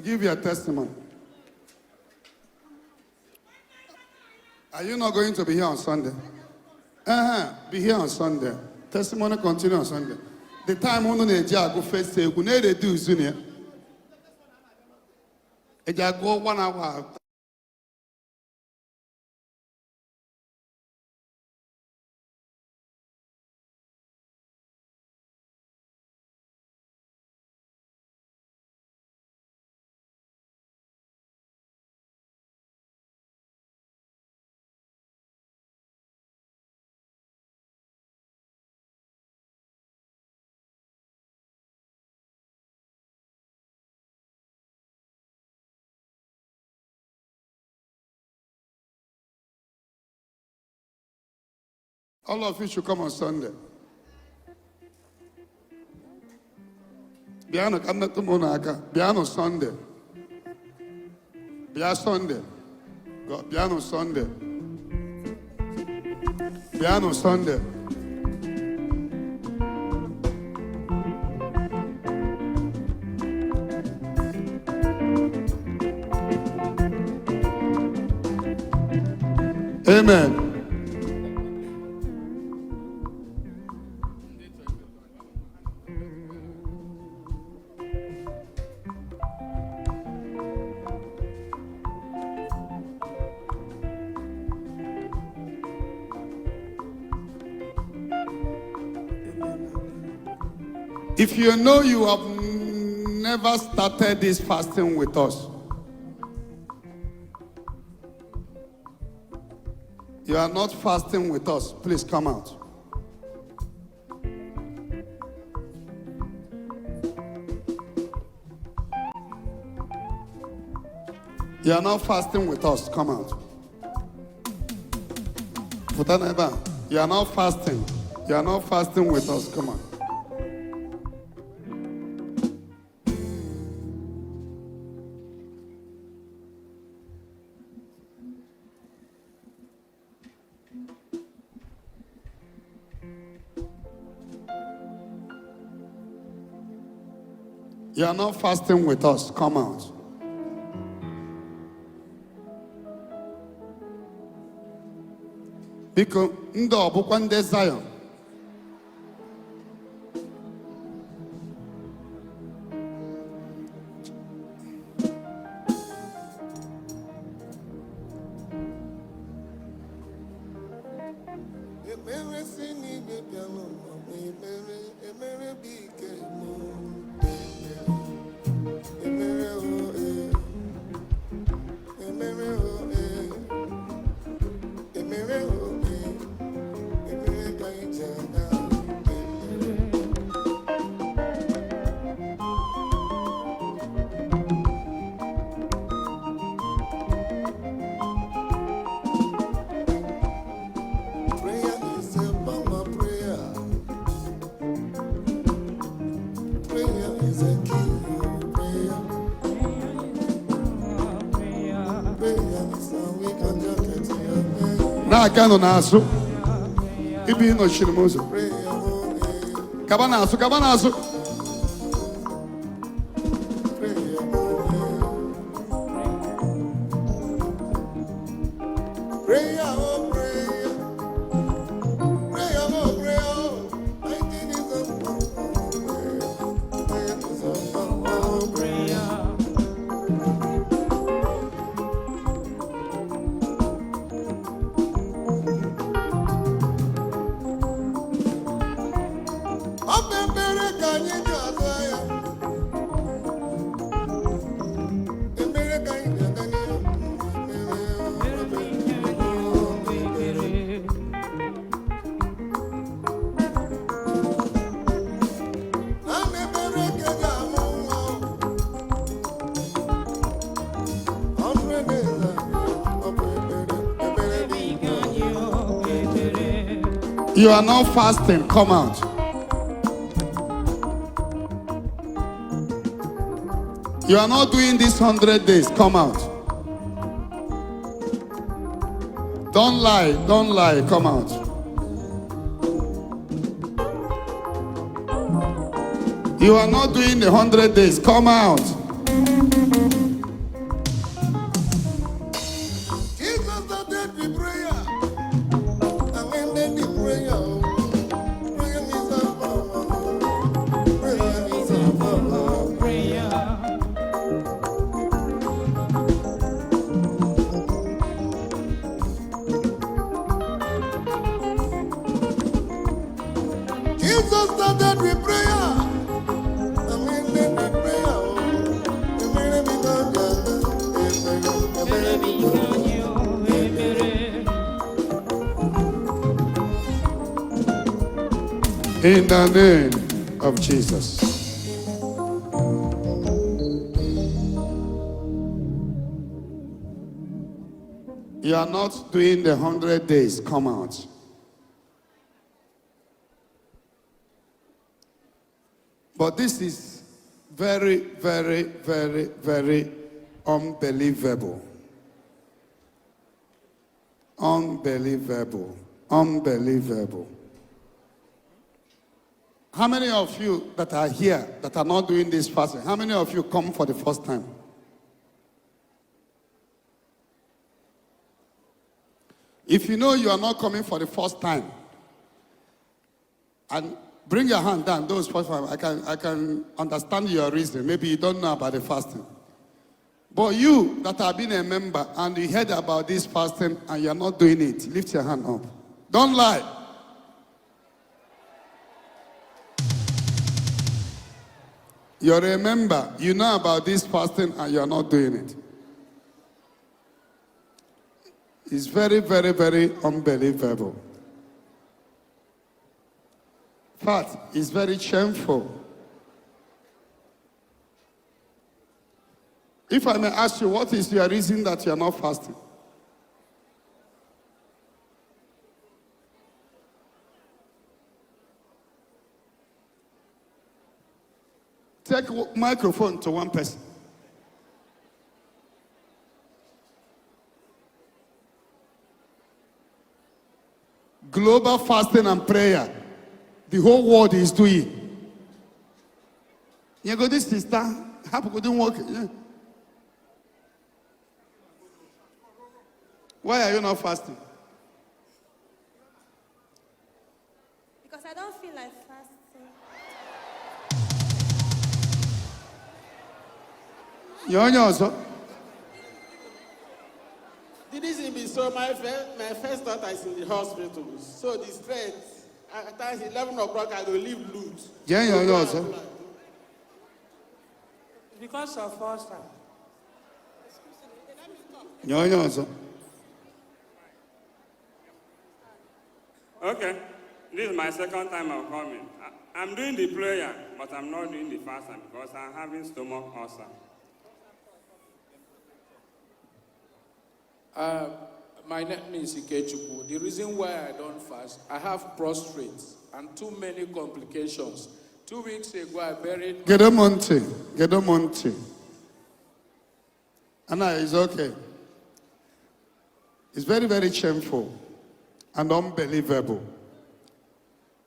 Give your testimony. Are you not going to be here on Sunday? Be here on Sunday. Testimony continue on Sunday. The time on the go first say we need to do soon. It go 1 hour. All of you should come on Sunday. Biano kamna tumonaka. Biano Sunday. Bia Sunday. God, Biano Sunday. Biano Sunday. Amen. If you know you have never started this fasting with us, you are not fasting with us, please come out. You are not fasting with us, come out. You are not fasting. You are not fasting with us, come on. You are not fasting with us. Come out. Because ndo bukwande Zion. Na kano naso ibi no shirimoso kabanaso You are not fasting, come out. You are not doing this 100 days, come out. Don't lie, come out. You are not doing the 100 days, come out. just started with prayer. In the name of Jesus. You are not doing the 100 days. Come out. But this is very, very, very, very unbelievable. Unbelievable. Unbelievable. How many of you that are here that are not doing this fasting, how many of you come for the first time? If you know you are not coming for the first time, and bring your hand down, those first time, I can understand your reason. Maybe you don't know about the fasting. But you that have been a member and you heard about this fasting and you are not doing it, lift your hand up. Don't lie. You're a member, you know about this fasting and you're not doing it. It's very, very, very unbelievable. In fact, it's very shameful. If I may ask you, what is your reason that you're not fasting? Take a microphone to one person. Global fasting and prayer. The whole world is doing. You go, this sister, how couldn't work? Yeah. Why are you not fasting? Because I don't feel like fasting. You're also. The reason be so my first daughter is in the hospital. So the strength, at times 11 o'clock I will leave loot. Yeah, you're also. Because of first time. You're also. Okay, this is my second time of coming. I'm doing the prayer, but I'm not doing the fasting because I'm having stomach ulcer. My name is Ikechuku. The reason why I don't fast, I have prostrate and too many complications. 2 weeks ago, I buried... Gedomonte. Anna, it's okay. It's very, very shameful and unbelievable.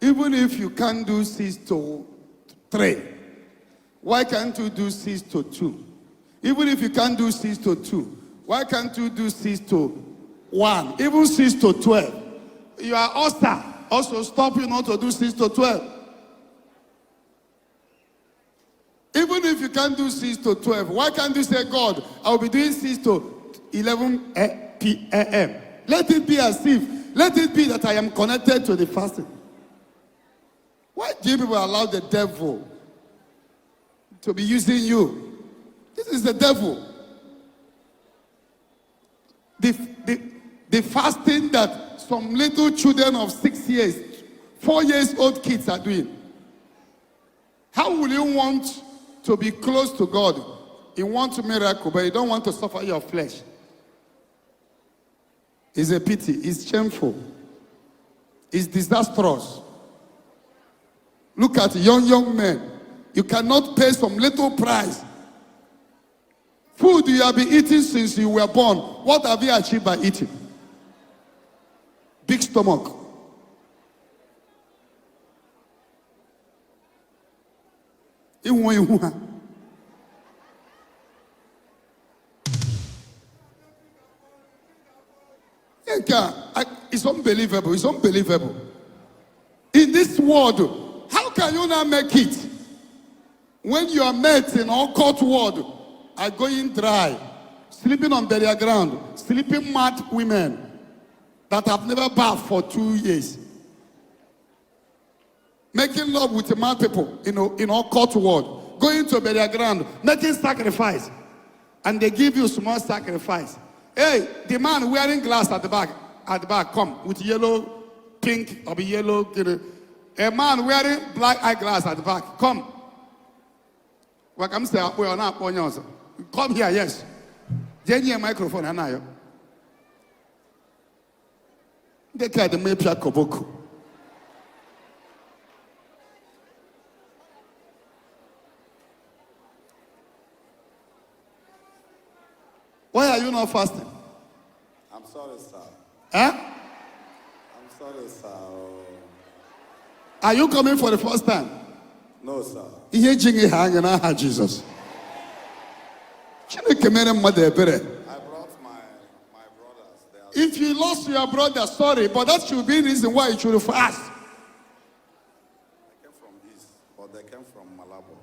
Even if you can't do 6 to 3, why can't you do 6 to 2? Even if you can't do 6 to 2, why can't you do 6 to 1? Even 6 to 12. You are also stop you not to do 6 to 12. Even if you can't do 6 to 12, why can't you say, God, I'll be doing 6 to 11 p.m. Let it be as if, let it be that I am connected to the fasting. Why do you people allow the devil to be using you? This is the devil. The fasting that some little children of 6 years, 4 years old kids are doing. How will you want to be close to God? You want a miracle, but you don't want to suffer your flesh. It's a pity. It's shameful. It's disastrous. Look at young men. You cannot pay some little price. Food you have been eating since you were born. What have you achieved by eating? Big stomach. It's unbelievable. It's unbelievable. In this world, how can you not make it when your mates in all court world are going dry, sleeping on burial ground, sleeping mad women that have never bathed for 2 years? making love with the mad people, in all court word, going to burial ground, making sacrifice, and they give you small sacrifice. Hey, the man wearing glass at the back, come with yellow, pink, or yellow. A man wearing black eyeglass at the back, come. Welcome, sir. We are not on yours. Come here, yes. Jenny microphone, and I. They can't make a koboko. Why are you not fasting? I'm sorry, sir. Huh? I'm sorry, sir. Are you coming for the first time? No, sir. Ihe jingi hanging aha Jesus. Chineke mere mmadụ ebere. I brought my brothers. They are If you lost your brother, sorry, but that should be the reason why you should fast. They came from East, but they came from Malabo.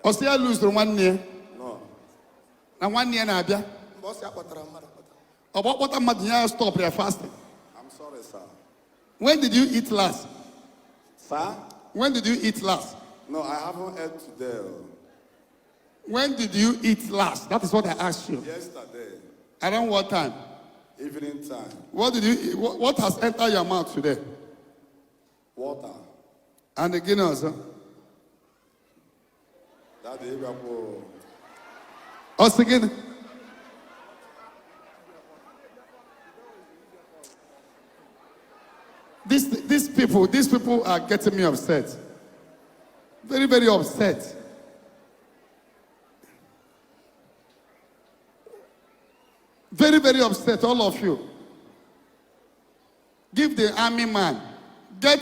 Osia lose the 1 year. No. Na 1 year na abịa. Ọgbọkpọta mmadụ ya stop their fasting. I'm sorry, sir. When did you eat last? Sir? When did you eat last? No, I haven't ate today. When did you eat last? That is what I asked you. Yesterday, Around what time? evening time, What did you eat? What has entered your mouth today? water. And again also. That the Ebuka. Us again. These people are getting me upset. Very, very upset. Very, very upset, all of you. Give the army man. Get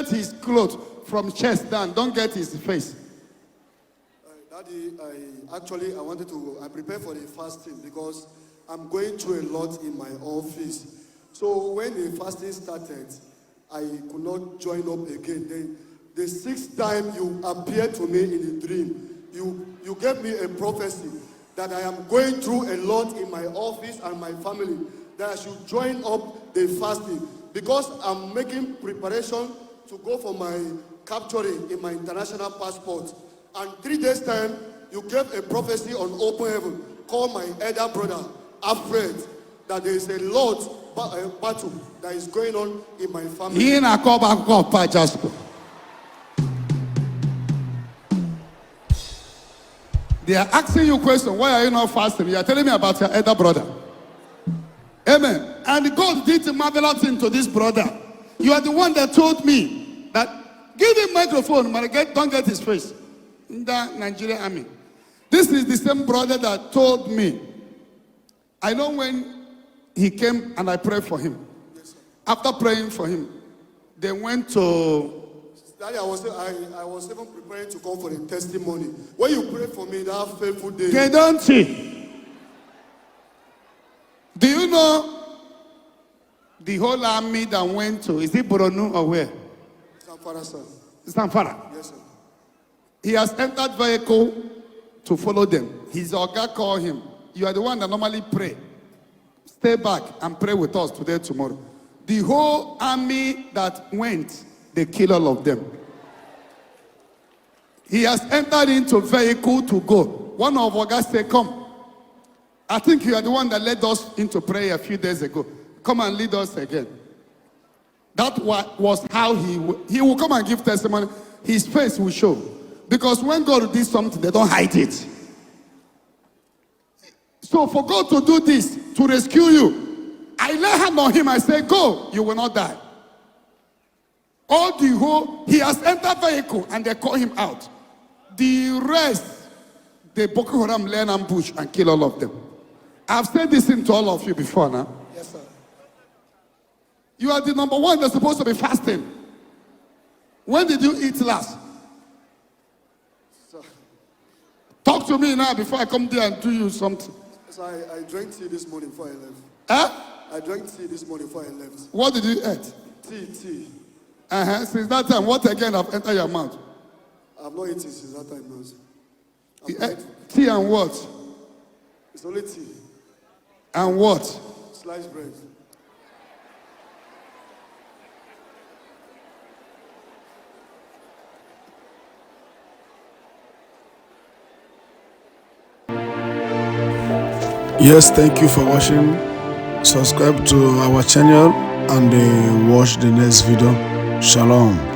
his clothes from chest down. Don't get his face. Daddy, I prepare for the fasting because I'm going through a lot in my office. So when the fasting started, I could not join up again. Then the 6th time you appeared to me in the dream, you gave me a prophecy that I am going through a lot in my office and my family, that I should join up the fasting because I'm making preparation to go for my capturing in my international passport. And 3 days time, you gave a prophecy on open heaven. Call my elder brother, Alfred, that there is a lot battle that is going on in my family. He na call back Pa Jasper. They are asking you a question. Why are you not fasting? You are telling me about your elder brother. Amen. And God did a marvelous thing to this brother. You are the one that told me that give him microphone, but don't get his face. In the Nigerian army. This is the same brother that told me. I know when he came and I prayed for him. Yes, After praying for him, they went to. Daddy, I was even preparing to come for the testimony. When you prayed for me that fateful day. They don't see. Do you know the whole army that went to? Is it Boronu or where? Zamfara, sir. Zamfara. Yes, sir. He has entered vehicle to follow them. His Oga called him. You are the one that normally pray. Stay back and pray with us today, tomorrow. The whole army that went, they kill all of them. He has entered into vehicle to go. One of our guys said, come. I think you are the one that led us into prayer a few days ago. Come and lead us again. That was how he will come and give testimony. His face will show. Because when God did something, they don't hide it. So for God to do this, to rescue you, I lay hand on him, I say, go, you will not die. All the whole, he has entered vehicle and they call him out. The rest, the Boko Haram lay an ambush and kill all of them. I've said this to all of you before now. Yes, sir. You are the number one that's supposed to be fasting. When did you eat last? Sir. Talk to me now before I come there and do you something. So I drank tea this morning before I left. Huh? I drank tea this morning before I left. What did you eat? Tea. Since that time, what again have entered your mouth? I've not eaten since that time, now, sir. You I'm ate tea and what? It's only tea. And what? Sliced bread. Yes, thank you for watching. Subscribe to our channel and watch the next video. Shalom.